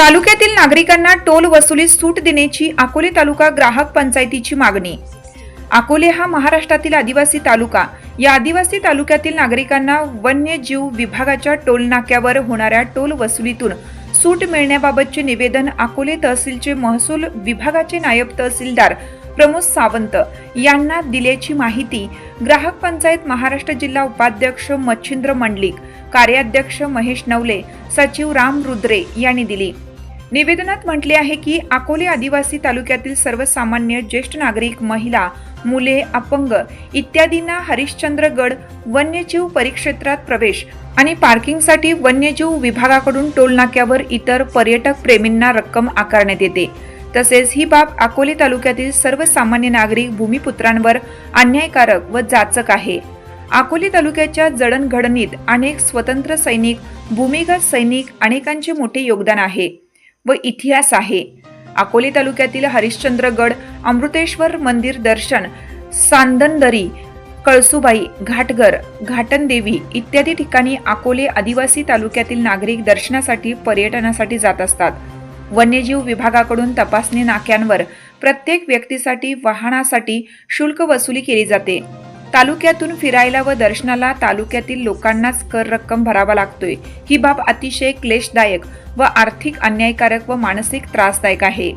तालुक्यातील नागरिकांना टोल वसुलीत सूट देण्याची अकोले तालुका ग्राहक पंचायतीची मागणी। अकोले हा महाराष्ट्रातील आदिवासी तालुका। या आदिवासी तालुक्यातील नागरिकांना वन्यजीव विभागाच्या टोल नाक्यावर होणाऱ्या टोल वसुलीतून सूट मिळण्याबाबतचे निवेदन अकोले तहसीलचे महसूल विभागाचे नायब तहसीलदार प्रमोद सावंत यांना दिल्याची माहिती ग्राहक पंचायत महाराष्ट्र जिल्हा उपाध्यक्ष मच्छिंद्र मंडलिक, कार्याध्यक्ष महेश नवले, सचिव राम रुद्रे यांनी दिली। निवेदनात म्हटले आहे की अकोले आदिवासी तालुक्यातील सर्वसामान्य ज्येष्ठ नागरिक, महिला, मुले, अपंग इत्यादींना हरिश्चंद्रगड वन्यजीव परिक्षेत्रात प्रवेश आणि पार्किंगसाठी वन्यजीव विभागाकडून टोल नाक्यावर इतर पर्यटक प्रेमींना रक्कम आकारण्यात येते। तसेच ही बाब अकोले तालुक्यातील सर्वसामान्य नागरिक भूमिपुत्रांवर अन्यायकारक व जाचक आहे। अकोले तालुक्याच्या जडणघडणीत अनेक स्वतंत्र सैनिक, भूमिगत सैनिक अनेकांचे मोठे योगदान आहे व इतिहास आहे। अकोले तालुक्यातील हरिश्चंद्रगड, अमृतेश्वर मंदिर दर्शन, सांदनदरी, कळसुबाई, घाटघर, घाटनदेवी इत्यादी ठिकाणी अकोले आदिवासी तालुक्यातील नागरिक दर्शनासाठी, पर्यटनासाठी जात असतात। वन्यजीव विभागाकडून तपासणी नाक्यांवर प्रत्येक व्यक्तीसाठी वाहनासाठी शुल्क वसुली केली जाते। तालुक्यातून फिरायला व दर्शनाला तालुक्यातील लोकांनाच कर रक्कम भरावा लागतोय। ही बाब अतिशय क्लेशदायक व आर्थिक अन्यायकारक व मानसिक त्रासदायक आहे।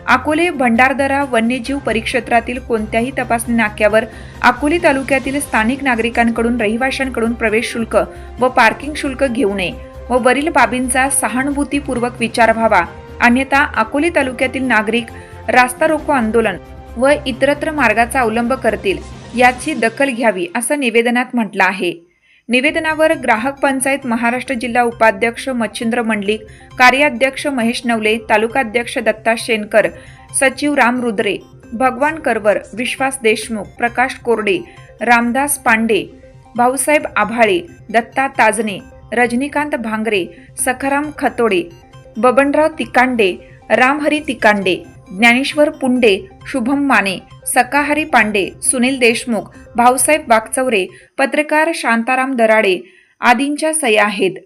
अकोले भंडारदरा वन्यजीव परिक्षेत्रातील कोणत्याही तपासणी नाक्यावर अकोले तालुक्यातील स्थानिक नागरिकांकडून, रहिवाशांकडून प्रवेश शुल्क व पार्किंग शुल्क घेऊ नये व वरील बाबींचा सहानुभूतीपूर्वक विचार व्हावा, अन्यथा अकोले तालुक्यातील नागरिक रास्ता रोको आंदोलन व इतरत्र मार्गाचा अवलंब करतील याची दखल घ्यावी असं निवेदनात म्हटलं आहे। निवेदनावर ग्राहक पंचायत महाराष्ट्र जिल्हा उपाध्यक्ष मच्छिंद्र मंडलिक, कार्याध्यक्ष महेश नवले, तालुकाध्यक्ष दत्ता शेनकर, सचिव राम रुद्रे, भगवान करवर, विश्वास देशमुख, प्रकाश कोरडे, रामदास पांडे, भाऊसाहेब आभाळे, दत्ता ताजने, रजनीकांत भांगरे, सखाराम खतोडे, बबनराव तिकांडे, रामहरी तिकांडे, ज्ञानेश्वर पुंडे, शुभम माने, सकाहरी पांडे, सुनील देशमुख, भाऊसाहेब वाकचौरे, पत्रकार शांताराम दराडे आदींच्या सह्या आहेत।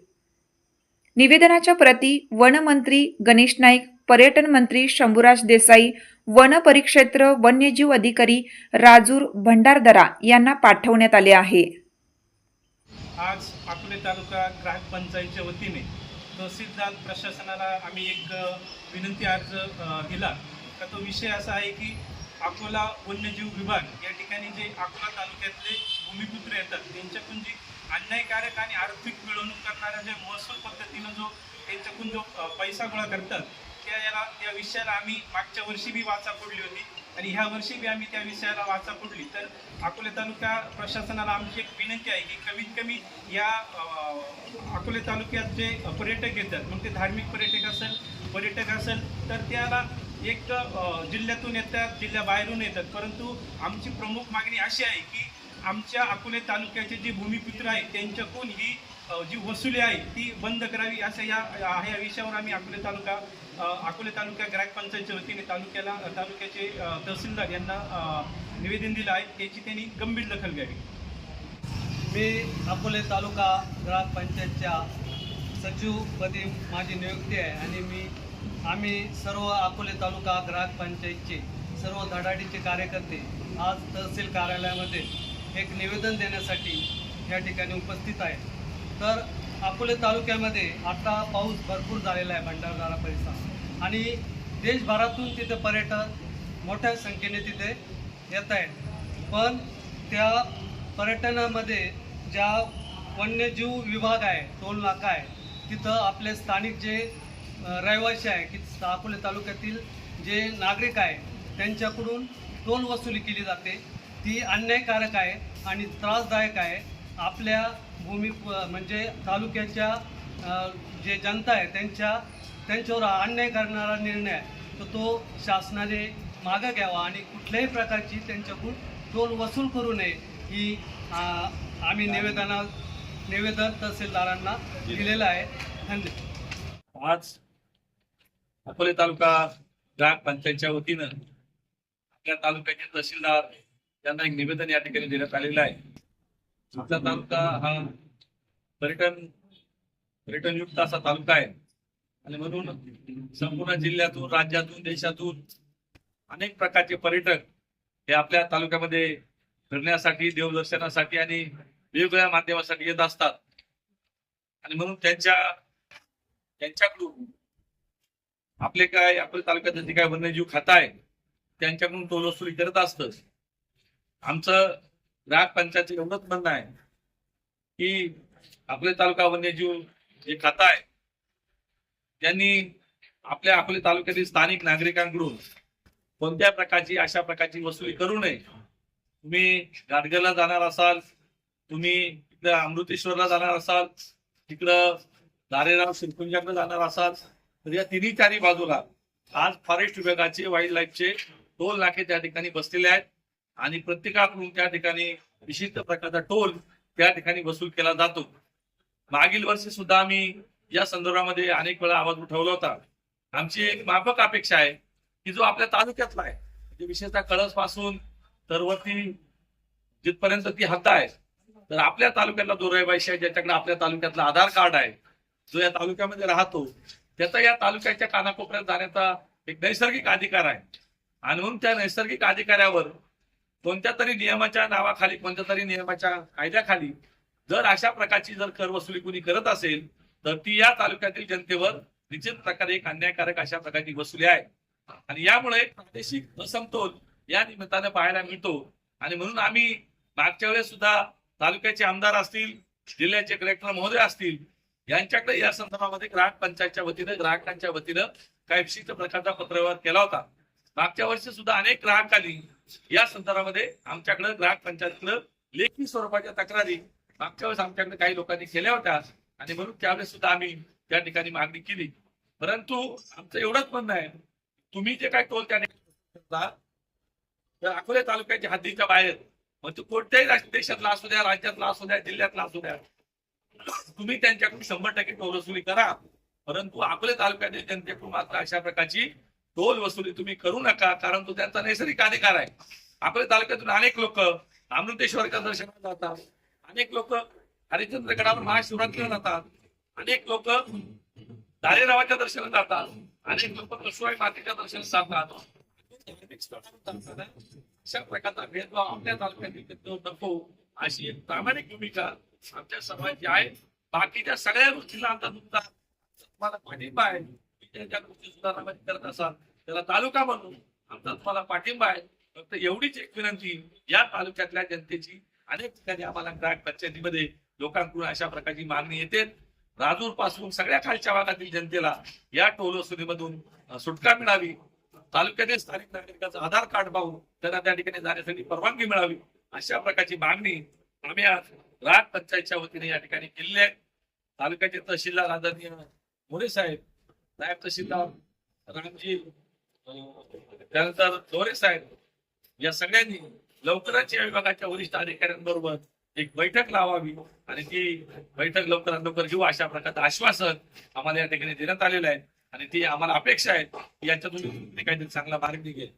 निवेदनाच्या प्रती वनमंत्री गणेश नाईक, पर्यटन मंत्री शंभूराज देसाई, वन परिक्षेत्र वन्यजीव अधिकारी राजूर भंडारदरा यांना पाठवण्यात आले आहे। आज अकोले तालुका ग्राहक पंचायतच्या वतीने तहसीलदार प्रशासनाला आम्ही एक विनंती अर्ज दिला का तो विषय असा आहे की अकोला वन्यजीव विभाग या ठिकाणी जे अकोला तालुक्यातले भूमिपुत्र येतात त्यांच्याकडून जी अन्यायकारक आणि आर्थिक मिळवणूक करणाऱ्या ज्या महसूल पद्धतीनं जो त्यांच्याकडून जो पैसा गोळा करतात त्या विषयाला आम्ही मागच्या वर्षी बी वाचा फोडली होती आणि ह्या वर्षी बी आम्ही त्या विषयाला वाचा फोडली। तर अकोले तालुका प्रशासनाला आमची एक विनंती आहे की कमीत कमी या अकोले तालुक्यात जे पर्यटक येतात, मग ते धार्मिक पर्यटक असेल तर त्याला एक जिल्ह्यातून येतात, जिल्ह्याबाहेरून येतात, परंतु आमची प्रमुख मागणी अशी आहे की आमच्या अकोले तालुक्याचे जे भूमिपुत्र आहेत त्यांच्याकडून ही जी वसुली आहे ती बंद करावी असं या विषयावर आम्ही अकोले तालुका ग्राहक पंचायतच्या वतीने तालुक्याचे तहसीलदार यांना निवेदन दिलं आहे, त्याची त्यांनी गंभीर दखल घ्यावी। मी अकोले तालुका ग्राहक पंचायतच्या सचिवपदी माझी नियुक्ती आहे आणि आम्ही सर्व अकोले तालुका ग्राहक पंचायतचे सर्व धडाडीचे कार्यकर्ते आज तहसील कार्यालयामध्ये एक निवेदन देण्यासाठी या ठिकाणी उपस्थित आहे। तर अकोले तालुक्यामध्ये आता पाऊस भरपूर झालेला आहे भंडारदरा परिसरात आणि देशभरातून तिथे पर्यटक मोठ्या संख्येने तिथे येत आहेत, पण त्या पर्यटनामध्ये ज्या वन्यजीव विभाग आहे, टोल नाका आहे, तिथं आपले स्थानिक जे रहिवासी आहे की अकोले तालुक्यातील जे नागरिक आहे त्यांच्याकडून टोल वसुली केली जाते, ती अन्यायकारक आहे आणि त्रासदायक आहे। आपल्या म्हणजे तालुक्याच्या जे जनता आहे त्यांच्यावर अन्याय करणारा निर्णय आहे तर तो शासनाने मागं घ्यावा आणि कुठल्याही प्रकारची त्यांच्याकडून टोल वसूल करू नये ही आम्ही निवेदन तहसीलदारांना दिलेलं आहे। धन्यवाद। आज अकोले तालुका ग्राहक पंचायतच्या वतीनं आपल्या तालुक्याचे तहसीलदार यांना एक निवेदन या ठिकाणी देण्यात आलेलं आहे। आपला तालुका हा पर्यटनयुक्त असा तालुका आहे आणि म्हणून संपूर्ण जिल्ह्यातून, राज्यातून, देशातून अनेक प्रकारचे पर्यटक हे आपल्या तालुक्यामध्ये फिरण्यासाठी, देवदर्शनासाठी आणि वेगवेगळ्या माध्यमासाठी येत असतात. आणि म्हणून त्यांच्याकडून आपल्या तालुक्यात जे काय वन्यजीव खाता आहे त्यांच्याकडून टोल वसुली करत असतं. आमचं ग्राहक पंचायतचं एवढंच म्हणणं आहे की आपले तालुका वन्यजीव जे खाता आहे त्यांनी आपल्या तालुक्यातील स्थानिक नागरिकांकडून कोणत्या प्रकारची अशा प्रकारची वसुली करू नये. तुम्ही गाडगरला जाणार असाल, तुम्ही इकडं अमृतेश्वरला जाणार असाल, तिकडं धारेराव शिरपुंजाकडे जाणार असाल, तर या तिन्ही चारी बाजूला आज फॉरेस्ट विभागाचे, वाईल्ड लाईफचे टोल नाके त्या ठिकाणी बसलेले आहेत आणि प्रत्येकाकडून त्या ठिकाणी विशिष्ट प्रकारचा टोल त्या ठिकाणी वसूल केला जातो. मागील वर्षी सुद्धा आम्ही या संदर्भामध्ये अनेक वेळा आवाज उठवला होता. आमची एक माफक अपेक्षा आहे की जो आपल्या तालुक्यातला आहे, म्हणजे विशेषतः कळस पासून तर वरती जिथपर्यंत ती हद्द आहे, तर आपल्या तालुक्यातला जो रहिवासी आहे, ज्याच्याकडे आपल्या तालुक्यातला आधार कार्ड आहे, जो या तालुक्यामध्ये राहतो, त्याचा या तालुक्याच्या कानाकोपऱ्यात जाण्याचा एक नैसर्गिक अधिकार आहे. आणि म्हणून त्या नैसर्गिक अधिकाऱ्यावर कोणत्या तरी नियमाच्या नावाखाली, कोणत्या तरी नियमाच्या कायद्याखाली जर अशा प्रकारची जर कर वसुली कोणी करत असेल तर ती या तालुक्यातील जनतेवर निश्चित प्रकारे एक अन्यायकारक अशा प्रकारची वसुली आहे. आणि यामुळे प्रादेशिक असमतोल या निमित्तानं पाहायला मिळतो. आणि म्हणून आम्ही मागच्या वेळेस सुद्धा तालुक्याचे आमदार असतील, जिल्ह्याचे कलेक्टर महोदय असतील, यांच्याकडे या संदर्भामध्ये ग्राहक पंचायतच्या वतीनं, ग्राहकांच्या वतीनं काही विशिष्ट प्रकारचा पत्रव्यवहार केला होता. मागच्या वर्षी सुद्धा अनेक ग्राहकांनी या संदर्भामध्ये आमच्याकडे ग्राहक पंचायतकडे लेखी स्वरूपाच्या तक्रारी मागच्या वेळेस आमच्याकडे काही लोकांनी केल्या होत्या आणि म्हणून त्यावेळेस सुद्धा आम्ही त्या ठिकाणी मागणी केली. परंतु आमचं एवढंच म्हणणं आहे, तुम्ही जे काय टोल त्या ठिकाणी तर अकोले तालुक्याच्या हद्दीच्या बाहेर, मग तो कोणत्याही देशातला असू द्या, राज्यातला असू द्या, जिल्ह्यातला असू द्या, तुम्ही त्यांच्याकडून 100% टोल वसुली करा. परंतु अकोले तालुक्यातील जनतेकडून मात्र अशा प्रकारची टोल वसुली तुम्ही करू नका, कारण तो त्यांचा नैसर्गिक अधिकार आहे. अकोले तालुक्यातून अनेक लोक अमृतेश्वरच्या दर्शनाला जातात, अनेक लोक हरिश्चंद्रगडावर महाशिवरात्रीला जातात, अनेक लोक धारेरावाच्या दर्शनाला जातात, अनेक लोक कसुबाई मातेच्या दर्शनाला जातात. अशा प्रकारचा भेदभाव आपल्या तालुक्यातील नको अशी एक प्रामाणिक भूमिका आमच्या समाजाची आहे. बाकीच्या सगळ्या गोष्टीला आमचा तुम्हाला पाठिंबा आहे. ज्या गोष्टी सुधारणा करत असाल त्याला तालुका म्हणून आमचा तुम्हाला पाठिंबा आहे. फक्त एवढीच एक विनंती, या तालुक्यातल्या जनतेची अनेक ठिकाणी आम्हाला ग्राहक पंचायतीमध्ये लोकांकडून अशा प्रकारची मागणी येते. राजूर पासून सगळ्या खालच्या भागातील जनतेला या टोल वसुलीमधून सुटका मिळावी, तालुक्यातील स्थानिक नागरिकांचं आधार कार्ड पाहून त्यांना त्या ठिकाणी जाण्यासाठी परवानगी मिळावी, अशा प्रकारची मागणी आम्ही आज ग्राहक पंचायतच्या वतीने या ठिकाणी केलेली आहे. तालुक्याचे तहसीलदार आदरणीय मोरे साहेब, नायब तहसीलदार रामजी, त्यानंतर दोरे साहेब, या सगळ्यांनी लवकरच या विभागाच्या वरिष्ठ अधिकाऱ्यांबरोबर एक बैठक लावावी आणि ती बैठक लवकरात लवकर घेऊ अशा प्रकारचं आश्वासन आम्हाला या ठिकाणी देण्यात आलेलं आहे. आणि ती आम्हाला अपेक्षा आहे की याच्यातून काहीतरी चांगला मार्ग निघेल.